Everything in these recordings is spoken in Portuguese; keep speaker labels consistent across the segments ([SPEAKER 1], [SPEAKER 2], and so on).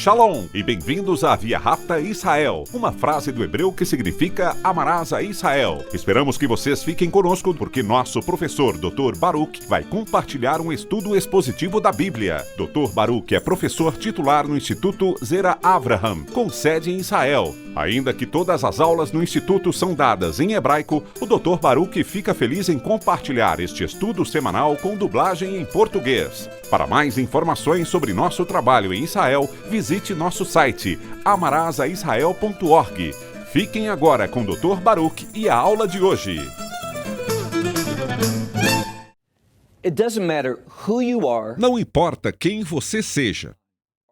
[SPEAKER 1] Shalom e bem-vindos à Via Rápida Israel, uma frase do hebreu que significa amarás a Israel. Esperamos que vocês fiquem conosco porque nosso professor Dr. Baruch vai compartilhar um estudo expositivo da Bíblia. Dr. Baruch é professor titular no Instituto Zera Avraham, com sede em Israel. Ainda que todas as aulas no Instituto são dadas em hebraico, o Dr. Baruch fica feliz em compartilhar este estudo semanal com dublagem em português. Para mais informações sobre nosso trabalho em Israel, visite nosso site amarasaisrael.org. Fiquem agora com o Dr. Baruch e a aula de hoje.
[SPEAKER 2] Não importa quem você seja.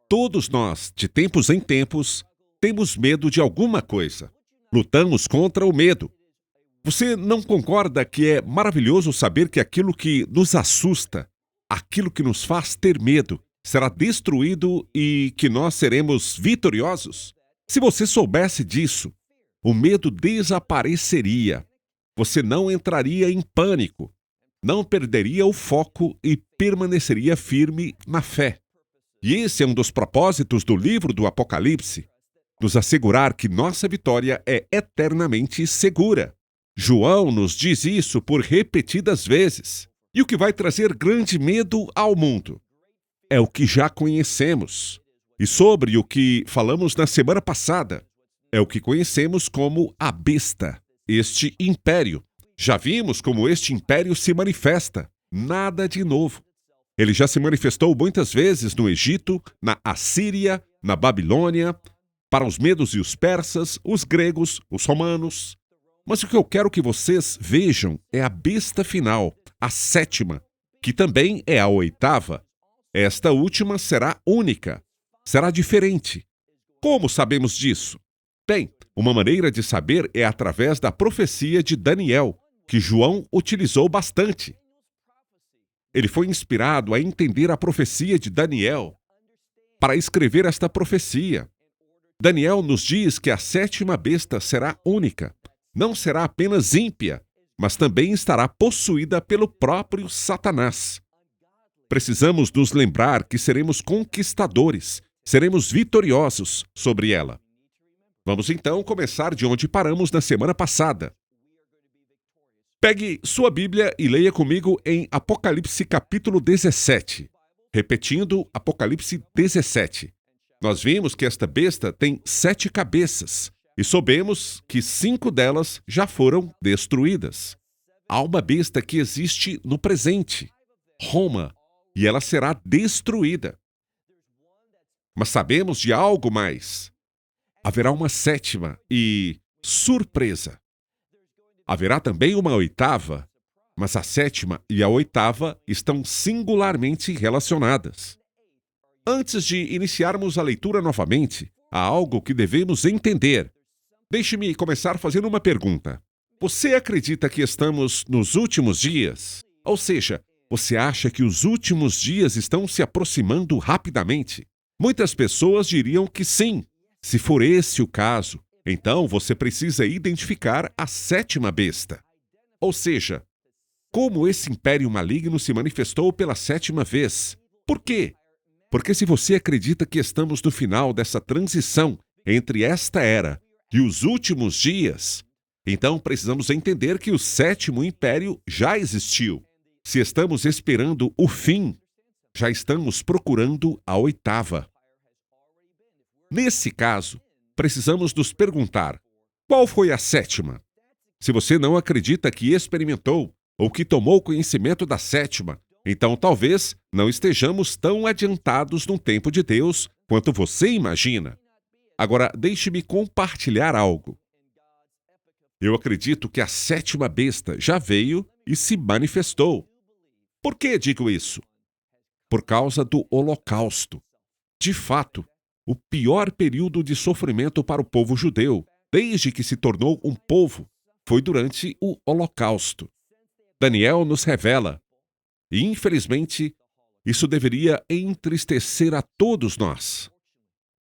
[SPEAKER 2] Todos nós, de tempos em tempos, temos medo de alguma coisa. Lutamos contra o medo. Você não concorda que é maravilhoso saber que aquilo que nos assusta, aquilo que nos faz ter medo, será destruído e que nós seremos vitoriosos? Se você soubesse disso, o medo desapareceria. Você não entraria em pânico, não perderia o foco e permaneceria firme na fé. E esse é um dos propósitos do livro do Apocalipse, nos assegurar que nossa vitória é eternamente segura. João nos diz isso por repetidas vezes. E o que vai trazer grande medo ao mundo é o que já conhecemos. E sobre o que falamos na semana passada, é o que conhecemos como a besta, este império. Já vimos como este império se manifesta. Nada de novo. Ele já se manifestou muitas vezes no Egito, na Assíria, na Babilônia, para os medos e os persas, os gregos, os romanos. Mas o que eu quero que vocês vejam é a besta final, a sétima, que também é a oitava. Esta última será única, será diferente. Como sabemos disso? Bem, uma maneira de saber é através da profecia de Daniel, que João utilizou bastante. Ele foi inspirado a entender a profecia de Daniel para escrever esta profecia. Daniel nos diz que a sétima besta será única. Não será apenas ímpia, mas também estará possuída pelo próprio Satanás. Precisamos nos lembrar que seremos conquistadores, seremos vitoriosos sobre ela. Vamos então começar de onde paramos na semana passada. Pegue sua Bíblia e leia comigo em Apocalipse capítulo 17. Repetindo, Apocalipse 17. Nós vimos que esta besta tem 7 cabeças e soubemos que 5 delas já foram destruídas. Há uma besta que existe no presente, Roma, e ela será destruída. Mas sabemos de algo mais. Haverá uma sétima e surpresa. Haverá também uma oitava, mas a sétima e a oitava estão singularmente relacionadas. Antes de iniciarmos a leitura novamente, há algo que devemos entender. Deixe-me começar fazendo uma pergunta. Você acredita que estamos nos últimos dias? Ou seja, você acha que os últimos dias estão se aproximando rapidamente? Muitas pessoas diriam que sim. Se for esse o caso, então você precisa identificar a sétima besta. Ou seja, como esse império maligno se manifestou pela 7ª vez. Por quê? Porque se você acredita que estamos no final dessa transição entre esta era e os últimos dias, então precisamos entender que o 7º império já existiu. Se estamos esperando o fim, já estamos procurando a 8ª. Nesse caso, precisamos nos perguntar, qual foi a 7ª? Se você não acredita que experimentou ou que tomou conhecimento da 7ª, então talvez não estejamos tão adiantados no tempo de Deus quanto você imagina. Agora, deixe-me compartilhar algo. Eu acredito que a 7ª besta já veio e se manifestou. Por que digo isso? Por causa do Holocausto. De fato, o pior período de sofrimento para o povo judeu, desde que se tornou um povo, foi durante o Holocausto. Daniel nos revela, e infelizmente, isso deveria entristecer a todos nós,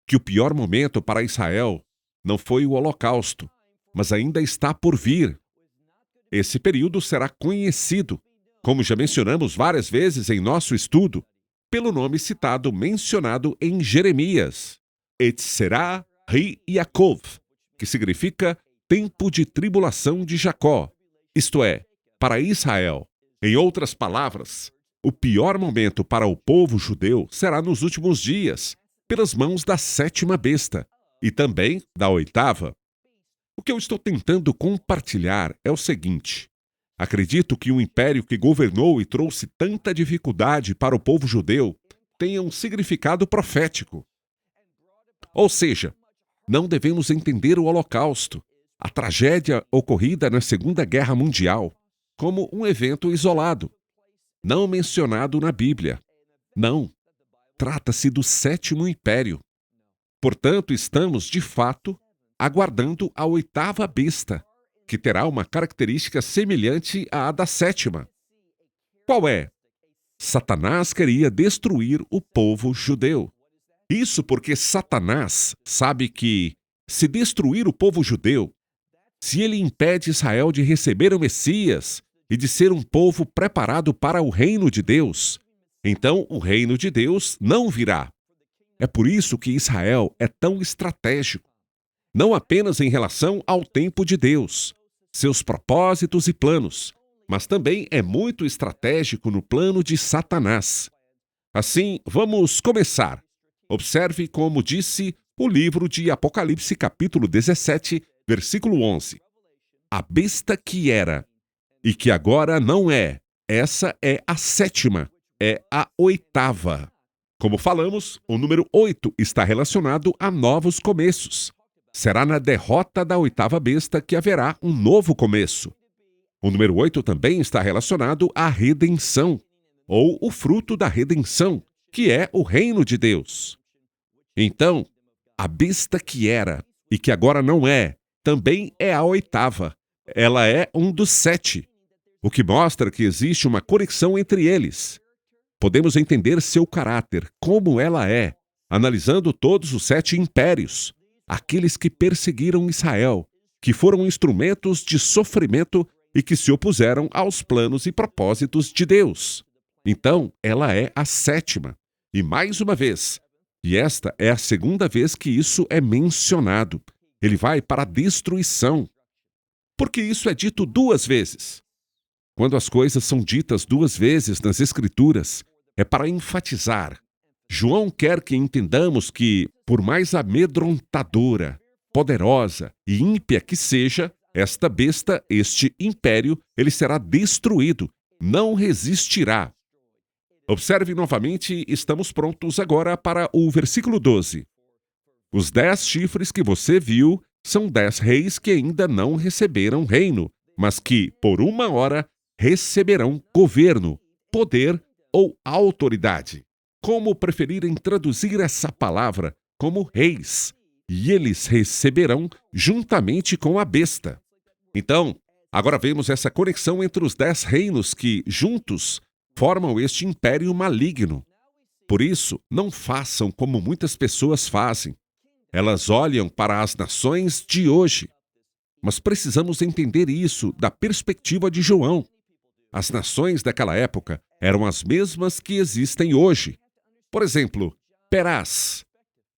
[SPEAKER 2] que o pior momento para Israel não foi o Holocausto, mas ainda está por vir. Esse período será conhecido, como já mencionamos várias vezes em nosso estudo, pelo nome mencionado em Jeremias. Etzerá Ri Yaakov, que significa tempo de tribulação de Jacó, isto é, para Israel. Em outras palavras, o pior momento para o povo judeu será nos últimos dias, pelas mãos da sétima besta e também da oitava. O que eu estou tentando compartilhar é o seguinte: acredito que o império que governou e trouxe tanta dificuldade para o povo judeu tenha um significado profético. Ou seja, não devemos entender o Holocausto, a tragédia ocorrida na Segunda Guerra Mundial, como um evento isolado, não mencionado na Bíblia. Não, trata-se do Sétimo Império. Portanto, estamos, de fato, aguardando a oitava besta, que terá uma característica semelhante à da sétima. Qual é? Satanás queria destruir o povo judeu. Isso porque Satanás sabe que, se destruir o povo judeu, se ele impede Israel de receber o Messias e de ser um povo preparado para o reino de Deus, então o reino de Deus não virá. É por isso que Israel é tão estratégico, não apenas em relação ao tempo de Deus, seus propósitos e planos, mas também é muito estratégico no plano de Satanás. Assim, vamos começar. Observe como disse o livro de Apocalipse, capítulo 17, versículo 11. A besta que era e que agora não é, essa é a sétima, é a oitava. Como falamos, o número 8 está relacionado a novos começos. Será na derrota da oitava besta que haverá um novo começo. O número 8 também está relacionado à redenção, ou o fruto da redenção, que é o reino de Deus. Então, a besta que era e que agora não é, também é a oitava. Ela é um dos 7, o que mostra que existe uma conexão entre eles. Podemos entender seu caráter, como ela é, analisando todos os 7 impérios, aqueles que perseguiram Israel, que foram instrumentos de sofrimento e que se opuseram aos planos e propósitos de Deus. Então, ela é a sétima. E mais uma vez, e esta é a segunda vez que isso é mencionado, ele vai para a destruição. Porque isso é dito 2 vezes. Quando as coisas são ditas 2 vezes nas Escrituras, é para enfatizar. João quer que entendamos que, por mais amedrontadora, poderosa e ímpia que seja, esta besta, este império, ele será destruído, não resistirá. Observe novamente, estamos prontos agora para o versículo 12. Os 10 chifres que você viu são 10 reis que ainda não receberam reino, mas que, por uma hora, receberão governo, poder ou autoridade. Como preferirem traduzir essa palavra como reis, e eles receberão juntamente com a besta. Então, agora vemos essa conexão entre os 10 reinos que, juntos, formam este império maligno. Por isso, não façam como muitas pessoas fazem. Elas olham para as nações de hoje. Mas precisamos entender isso da perspectiva de João. As nações daquela época eram as mesmas que existem hoje. Por exemplo, Perás.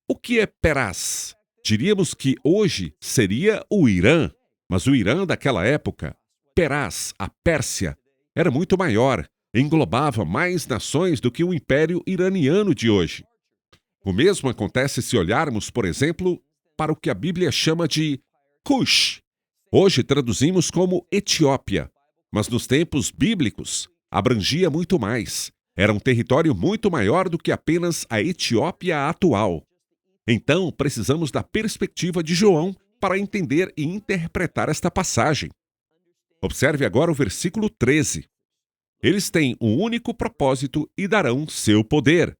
[SPEAKER 2] O que é Perás? Diríamos que hoje seria o Irã, mas o Irã daquela época, Perás, a Pérsia, era muito maior, englobava mais nações do que o Império Iraniano de hoje. O mesmo acontece se olharmos, por exemplo, para o que a Bíblia chama de Cush. Hoje traduzimos como Etiópia, mas nos tempos bíblicos abrangia muito mais. Era um território muito maior do que apenas a Etiópia atual. Então, precisamos da perspectiva de João para entender e interpretar esta passagem. Observe agora o versículo 13. Eles têm um único propósito e darão seu poder.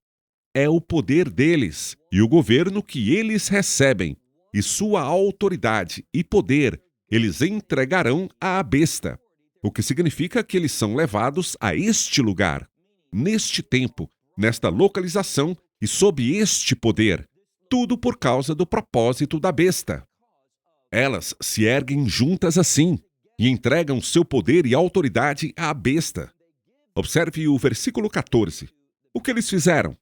[SPEAKER 2] É o poder deles e o governo que eles recebem, e sua autoridade e poder eles entregarão à besta, o que significa que eles são levados a este lugar, neste tempo, nesta localização e sob este poder, tudo por causa do propósito da besta. Elas se erguem juntas assim e entregam seu poder e autoridade à besta. Observe o versículo 14. O que eles fizeram?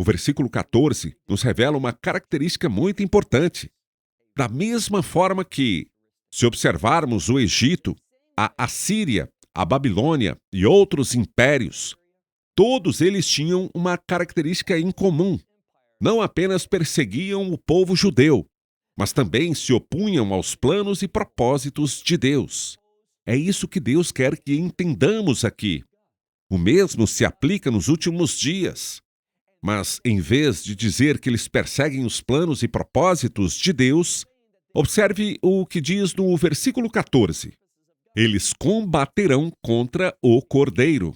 [SPEAKER 2] O versículo 14 nos revela uma característica muito importante. Da mesma forma que, se observarmos o Egito, a Assíria, a Babilônia e outros impérios, todos eles tinham uma característica em comum. Não apenas perseguiam o povo judeu, mas também se opunham aos planos e propósitos de Deus. É isso que Deus quer que entendamos aqui. O mesmo se aplica nos últimos dias. Mas, em vez de dizer que eles perseguem os planos e propósitos de Deus, observe o que diz no versículo 14. Eles combaterão contra o Cordeiro.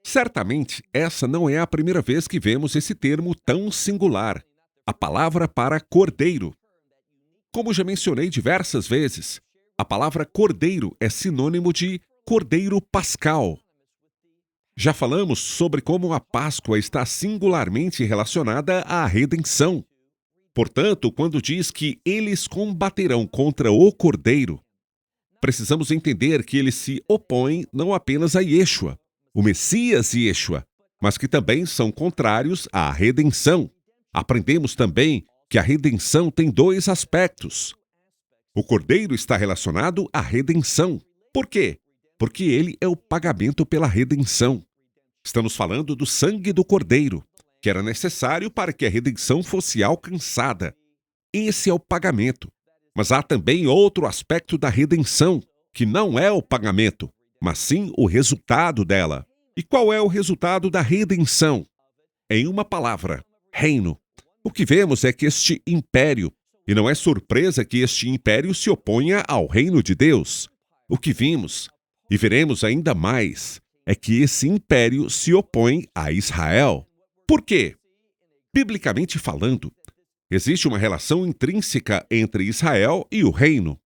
[SPEAKER 2] Certamente, essa não é a primeira vez que vemos esse termo tão singular, a palavra para cordeiro. Como já mencionei diversas vezes, a palavra cordeiro é sinônimo de cordeiro pascal. Já falamos sobre como a Páscoa está singularmente relacionada à redenção. Portanto, quando diz que eles combaterão contra o Cordeiro, precisamos entender que eles se opõem não apenas a Yeshua, o Messias Yeshua, mas que também são contrários à redenção. Aprendemos também que a redenção tem dois aspectos. O Cordeiro está relacionado à redenção. Por quê? Porque ele é o pagamento pela redenção. Estamos falando do sangue do Cordeiro, que era necessário para que a redenção fosse alcançada. Esse é o pagamento. Mas há também outro aspecto da redenção, que não é o pagamento, mas sim o resultado dela. E qual é o resultado da redenção? Em uma palavra, reino. O que vemos é que este império, e não é surpresa que este império se oponha ao reino de Deus. O que vimos, e veremos ainda mais, é que esse império se opõe a Israel. Por quê? Biblicamente falando, existe uma relação intrínseca entre Israel e o reino.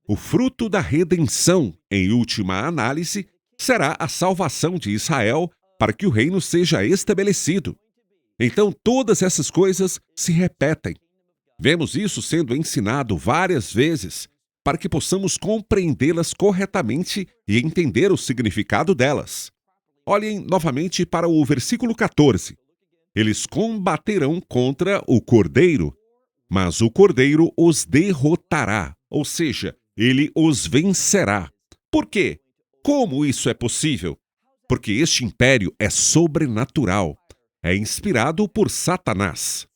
[SPEAKER 2] O fruto da redenção, em última análise, será a salvação de Israel para que o reino seja estabelecido. Então, todas essas coisas se repetem. Vemos isso sendo ensinado várias vezes para que possamos compreendê-las corretamente e entender o significado delas. Olhem novamente para o versículo 14. Eles combaterão contra o Cordeiro, mas o Cordeiro os derrotará, ou seja, ele os vencerá. Por quê? Como isso é possível? Porque este império é sobrenatural, é inspirado por Satanás.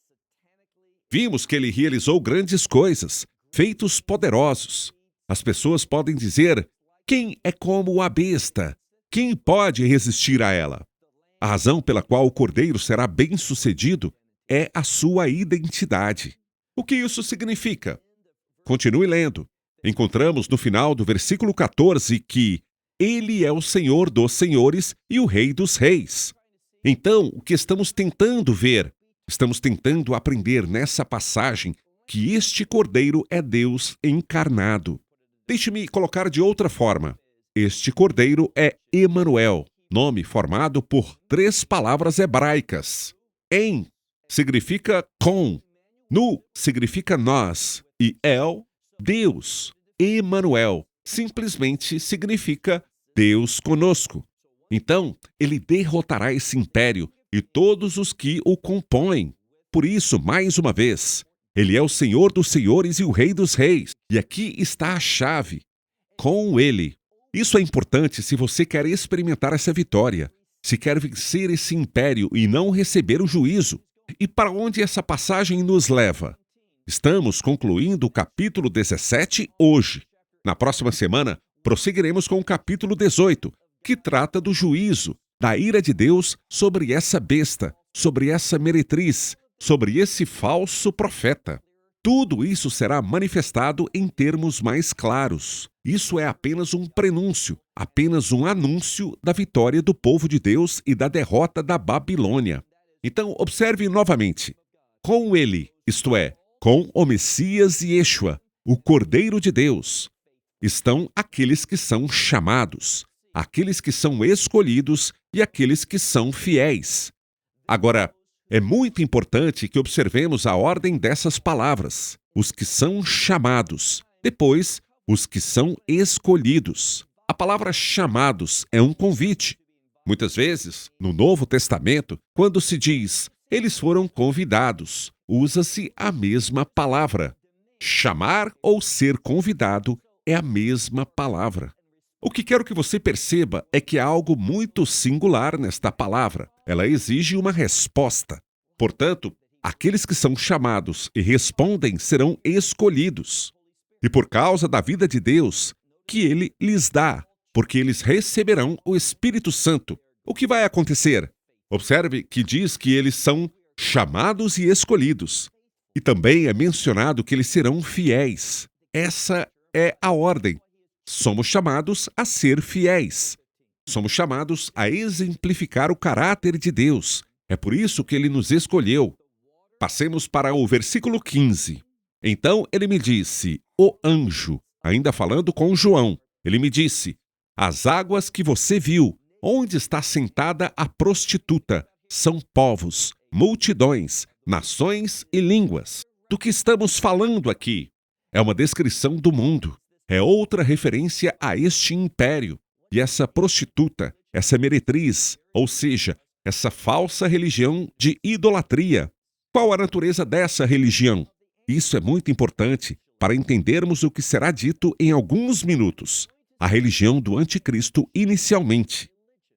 [SPEAKER 2] Vimos que ele realizou grandes coisas, feitos poderosos. As pessoas podem dizer, quem é como a besta? Quem pode resistir a ela? A razão pela qual o Cordeiro será bem-sucedido é a sua identidade. O que isso significa? Continue lendo. Encontramos no final do versículo 14 que ele é o Senhor dos senhores e o Rei dos reis. Então, o que estamos tentando ver? Estamos tentando aprender nessa passagem que este Cordeiro é Deus encarnado. Deixe-me colocar de outra forma. Este Cordeiro é Emanuel, nome formado por 3 palavras hebraicas. Em significa com, nu significa nós e El, Deus. Emanuel simplesmente significa Deus conosco. Então, ele derrotará esse império e todos os que o compõem. Por isso, mais uma vez, ele é o Senhor dos senhores e o Rei dos reis. E aqui está a chave. Com ele. Isso é importante se você quer experimentar essa vitória, se quer vencer esse império e não receber o juízo. E para onde essa passagem nos leva? Estamos concluindo o capítulo 17 hoje. Na próxima semana, prosseguiremos com o capítulo 18, que trata do juízo, da ira de Deus sobre essa besta, sobre essa meretriz, sobre esse falso profeta. Tudo isso será manifestado em termos mais claros. Isso é apenas um prenúncio, apenas um anúncio da vitória do povo de Deus e da derrota da Babilônia. Então, observe novamente. Com ele, isto é, com o Messias Yeshua, o Cordeiro de Deus, estão aqueles que são chamados, aqueles que são escolhidos e aqueles que são fiéis. Agora, é muito importante que observemos a ordem dessas palavras. Os que são chamados, depois, os que são escolhidos. A palavra chamados é um convite. Muitas vezes, no Novo Testamento, quando se diz Eles foram convidados. Usa-se a mesma palavra. Chamar ou ser convidado é a mesma palavra. O que quero que você perceba é que há algo muito singular nesta palavra. Ela exige uma resposta. Portanto, aqueles que são chamados e respondem serão escolhidos. E por causa da vida de Deus, que Ele lhes dá, porque eles receberão o Espírito Santo. O que vai acontecer? Observe que diz que eles são chamados e escolhidos. E também é mencionado que eles serão fiéis. Essa é a ordem. Somos chamados a ser fiéis. Somos chamados a exemplificar o caráter de Deus. É por isso que Ele nos escolheu. Passemos para o versículo 15. Então ele me disse, o anjo, ainda falando com João, ele me disse, as águas que você viu, onde está sentada a prostituta, são povos, multidões, nações e línguas. Do que estamos falando aqui? É uma descrição do mundo. É outra referência a este império. E essa prostituta, essa meretriz, ou seja, essa falsa religião de idolatria. Qual a natureza dessa religião? Isso é muito importante para entendermos o que será dito em alguns minutos. A religião do anticristo inicialmente.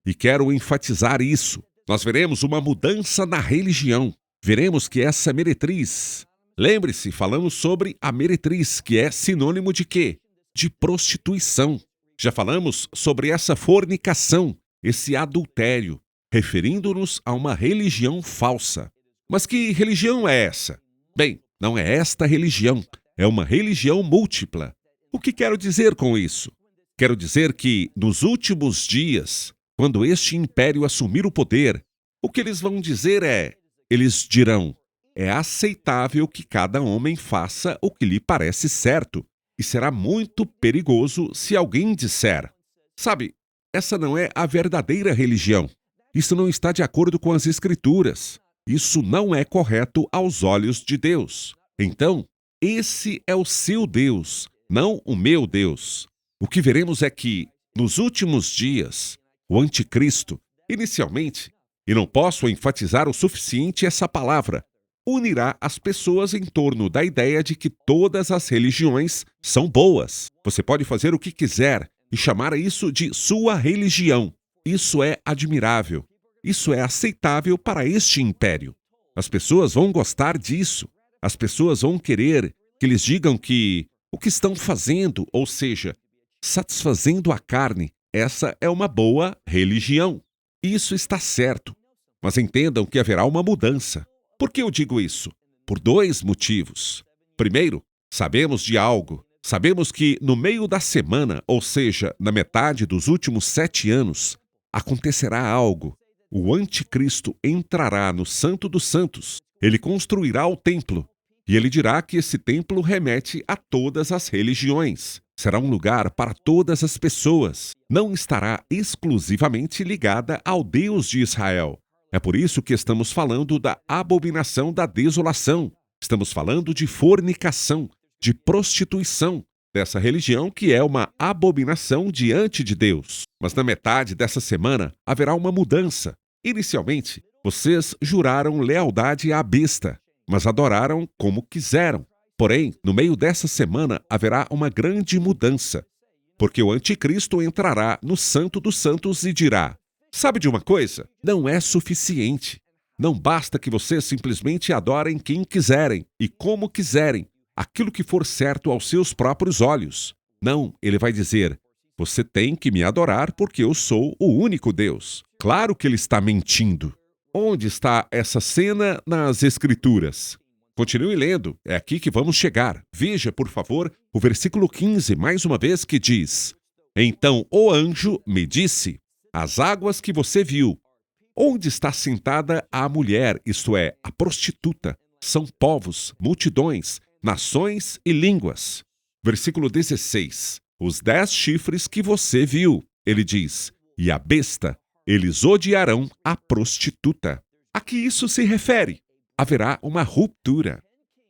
[SPEAKER 2] E quero enfatizar isso. Nós veremos uma mudança na religião. Veremos que essa meretriz... Lembre-se, falamos sobre a meretriz, que é sinônimo de quê? De prostituição. Já falamos sobre essa fornicação, esse adultério, referindo-nos a uma religião falsa. Mas que religião é essa? Bem, não é esta religião, é uma religião múltipla. O que quero dizer com isso? Quero dizer que, nos últimos dias, quando este império assumir o poder, o que eles vão dizer eles dirão, é aceitável que cada homem faça o que lhe parece certo, e será muito perigoso se alguém disser, sabe, essa não é a verdadeira religião. Isso não está de acordo com as Escrituras. Isso não é correto aos olhos de Deus. Então, esse é o seu Deus, não o meu Deus. O que veremos é que, nos últimos dias, o anticristo, inicialmente, e não posso enfatizar o suficiente essa palavra, unirá as pessoas em torno da ideia de que todas as religiões são boas. Você pode fazer o que quiser e chamar isso de sua religião. Isso é admirável. Isso é aceitável para este império. As pessoas vão gostar disso. As pessoas vão querer que eles digam que o que estão fazendo, ou seja, satisfazendo a carne, essa é uma boa religião. Isso está certo. Mas entendam que haverá uma mudança. Por que eu digo isso? Por dois motivos. Primeiro, sabemos de algo. Sabemos que no meio da semana, ou seja, na metade dos últimos 7 anos, acontecerá algo. O anticristo entrará no Santo dos Santos. Ele construirá o templo. E ele dirá que esse templo remete a todas as religiões. Será um lugar para todas as pessoas. Não estará exclusivamente ligada ao Deus de Israel. É por isso que estamos falando da abominação da desolação. Estamos falando de fornicação, de prostituição, dessa religião que é uma abominação diante de Deus. Mas na metade dessa semana haverá uma mudança. Inicialmente, vocês juraram lealdade à besta, mas adoraram como quiseram. Porém, no meio dessa semana haverá uma grande mudança, porque o anticristo entrará no Santo dos Santos e dirá, sabe de uma coisa? Não é suficiente. Não basta que vocês simplesmente adorem quem quiserem e como quiserem, aquilo que for certo aos seus próprios olhos. Não, ele vai dizer, você tem que me adorar porque eu sou o único Deus. Claro que ele está mentindo. Onde está essa cena nas Escrituras? Continue lendo, é aqui que vamos chegar. Veja, por favor, o versículo 15, mais uma vez, que diz, então o anjo me disse, as águas que você viu, onde está sentada a mulher, isto é, a prostituta, são povos, multidões, nações e línguas. Versículo 16. Os 10 chifres que você viu, ele diz, e a besta, eles odiarão a prostituta. A que isso se refere? Haverá uma ruptura.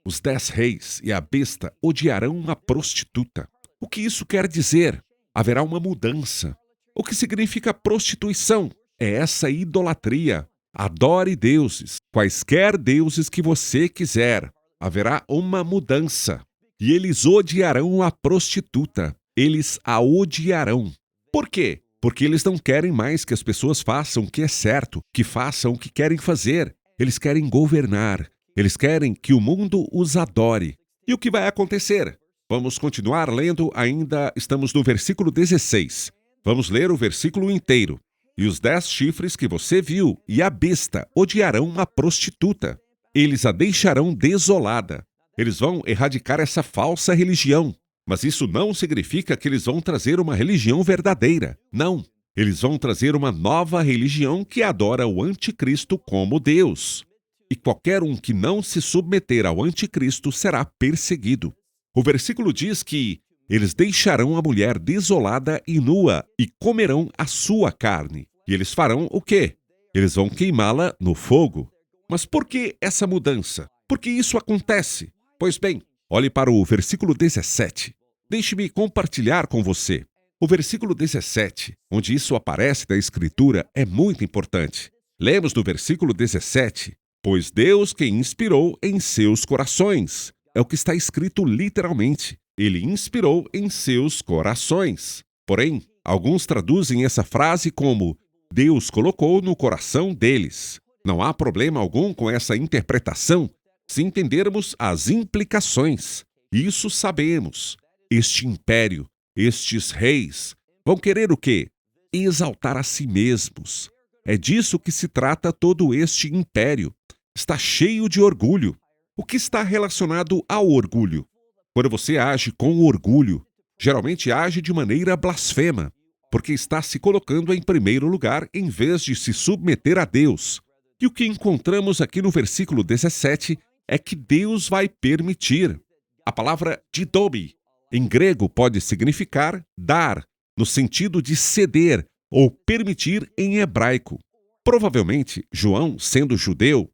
[SPEAKER 2] Os 10 reis e a besta odiarão a prostituta. O que isso quer dizer? Haverá uma mudança. O que significa prostituição? É essa idolatria. Adore deuses, quaisquer deuses que você quiser. Haverá uma mudança. E eles odiarão a prostituta. Eles a odiarão. Por quê? Porque eles não querem mais que as pessoas façam o que é certo, que façam o que querem fazer. Eles querem governar. Eles querem que o mundo os adore. E o que vai acontecer? Vamos continuar lendo, ainda estamos no versículo 16. Vamos ler o versículo inteiro. E os 10 chifres que você viu e a besta odiarão a prostituta. Eles a deixarão desolada. Eles vão erradicar essa falsa religião. Mas isso não significa que eles vão trazer uma religião verdadeira. Não. Eles vão trazer uma nova religião que adora o anticristo como Deus. E qualquer um que não se submeter ao anticristo será perseguido. O versículo diz que eles deixarão a mulher desolada e nua e comerão a sua carne. E eles farão o quê? Eles vão queimá-la no fogo. Mas por que essa mudança? Por que isso acontece? Pois bem, olhe para o versículo 17. Deixe-me compartilhar com você. O versículo 17, onde isso aparece da Escritura, é muito importante. Lemos no versículo 17, pois Deus quem inspirou em seus corações. É o que está escrito literalmente. Ele inspirou em seus corações. Porém, alguns traduzem essa frase como Deus colocou no coração deles. Não há problema algum com essa interpretação, se entendermos as implicações. Isso sabemos. Este império, estes reis, vão querer o quê? Exaltar a si mesmos. É disso que se trata todo este império. Está cheio de orgulho. O que está relacionado ao orgulho? Quando você age com orgulho, geralmente age de maneira blasfema, porque está se colocando em primeiro lugar em vez de se submeter a Deus. E o que encontramos aqui no versículo 17 é que Deus vai permitir. A palavra didomi, em grego, pode significar dar, no sentido de ceder ou permitir em hebraico. Provavelmente, João, sendo judeu,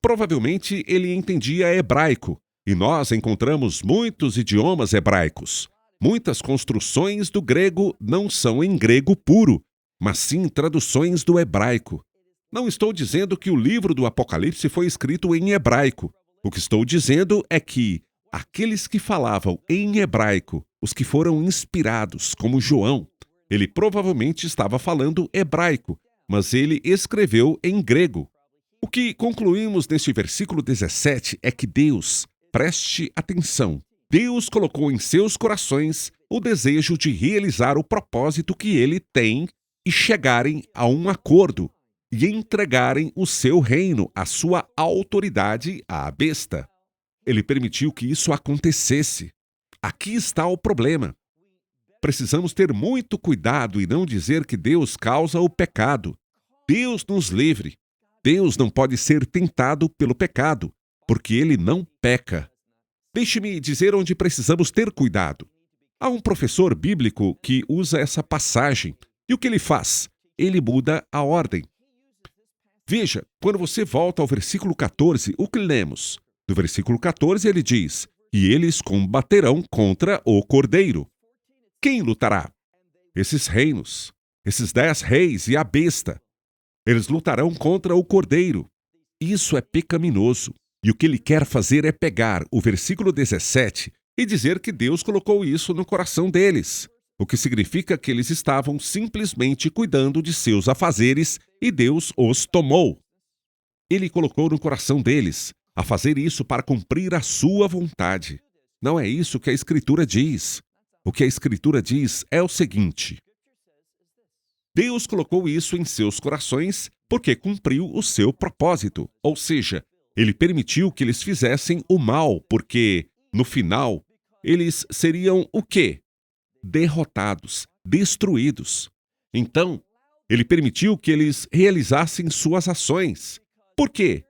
[SPEAKER 2] provavelmente ele entendia hebraico, e nós encontramos muitos idiomas hebraicos. Muitas construções do grego não são em grego puro, mas sim traduções do hebraico. Não estou dizendo que o livro do Apocalipse foi escrito em hebraico. O que estou dizendo é que aqueles que falavam em hebraico, os que foram inspirados, como João, ele provavelmente estava falando hebraico, mas ele escreveu em grego. O que concluímos neste versículo 17 é que Deus, preste atenção, Deus colocou em seus corações o desejo de realizar o propósito que ele tem e chegarem a um acordo e entregarem o seu reino, a sua autoridade à besta. Ele permitiu que isso acontecesse. Aqui está o problema. Precisamos ter muito cuidado e não dizer que Deus causa o pecado. Deus nos livre. Deus não pode ser tentado pelo pecado, porque ele não peca. Deixe-me dizer onde precisamos ter cuidado. Há um professor bíblico que usa essa passagem. E o que ele faz? Ele muda a ordem. Veja, quando você volta ao versículo 14, o que lemos? No versículo 14 ele diz, e eles combaterão contra o Cordeiro. Quem lutará? Esses reinos, esses 10 reis e a besta. Eles lutarão contra o Cordeiro. Isso é pecaminoso. E o que ele quer fazer é pegar o versículo 17 e dizer que Deus colocou isso no coração deles, o que significa que eles estavam simplesmente cuidando de seus afazeres e Deus os tomou. Ele colocou no coração deles a fazer isso para cumprir a sua vontade. Não é isso que a Escritura diz. O que a Escritura diz é o seguinte: Deus colocou isso em seus corações porque cumpriu o seu propósito, ou seja, ele permitiu que eles fizessem o mal, porque, no final, eles seriam o quê? Derrotados, destruídos. Então, ele permitiu que eles realizassem suas ações. Por quê?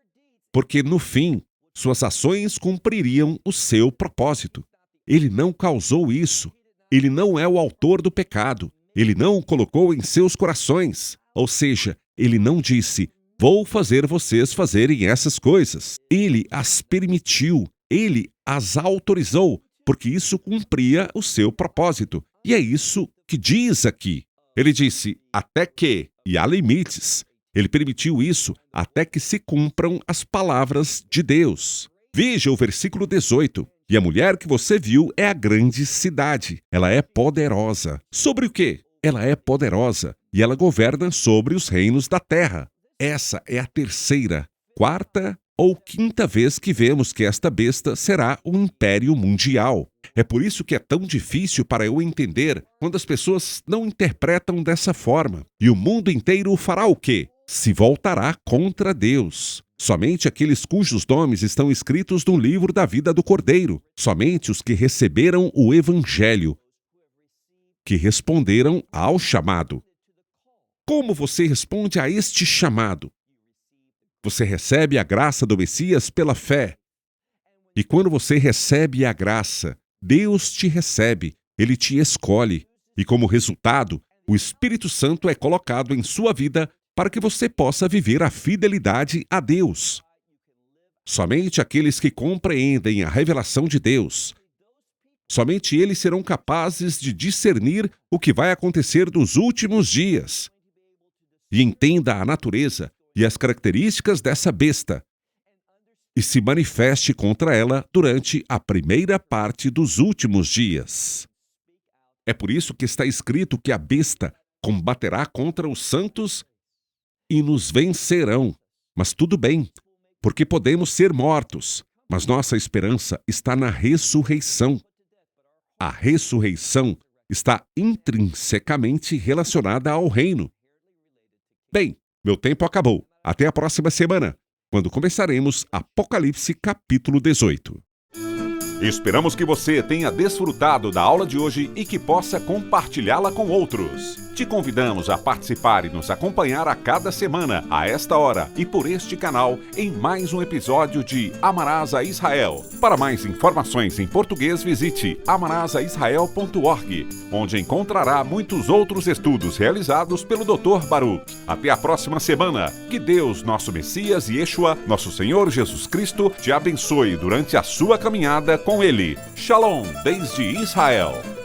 [SPEAKER 2] Porque, no fim, suas ações cumpririam o seu propósito. Ele não causou isso. Ele não é o autor do pecado. Ele não o colocou em seus corações. Ou seja, ele não disse, vou fazer vocês fazerem essas coisas. Ele as permitiu, ele as autorizou, porque isso cumpria o seu propósito. E é isso que diz aqui. Ele disse, até que, e há limites. Ele permitiu isso até que se cumpram as palavras de Deus. Veja o versículo 18. E a mulher que você viu é a grande cidade. Ela é poderosa. Sobre o quê? Ela é poderosa e ela governa sobre os reinos da terra. Essa é a terceira, quarta ou quinta vez que vemos que esta besta será um império mundial. É por isso que é tão difícil para eu entender quando as pessoas não interpretam dessa forma. E o mundo inteiro fará o quê? Se voltará contra Deus. Somente aqueles cujos nomes estão escritos no livro da vida do Cordeiro. Somente os que receberam o Evangelho, que responderam ao chamado. Como você responde a este chamado? Você recebe a graça do Messias pela fé. E quando você recebe a graça, Deus te recebe, Ele te escolhe. E como resultado, o Espírito Santo é colocado em sua vida para que você possa viver a fidelidade a Deus. Somente aqueles que compreendem a revelação de Deus, somente eles serão capazes de discernir o que vai acontecer nos últimos dias. E entenda a natureza e as características dessa besta, e se manifeste contra ela durante a primeira parte dos últimos dias. É por isso que está escrito que a besta combaterá contra os santos e nos vencerão. Mas tudo bem, porque podemos ser mortos, mas nossa esperança está na ressurreição. A ressurreição está intrinsecamente relacionada ao reino. Bem, meu tempo acabou. Até a próxima semana, quando começaremos Apocalipse capítulo 18.
[SPEAKER 1] Esperamos que você tenha desfrutado da aula de hoje e que possa compartilhá-la com outros. Te convidamos a participar e nos acompanhar a cada semana, a esta hora e por este canal, em mais um episódio de Amarás a Israel. Para mais informações em português, visite amarasaisrael.org, onde encontrará muitos outros estudos realizados pelo Dr. Baruch. Até a próxima semana. Que Deus, nosso Messias e Yeshua, nosso Senhor Jesus Cristo, te abençoe durante a sua caminhada com Ele. Shalom, desde Israel.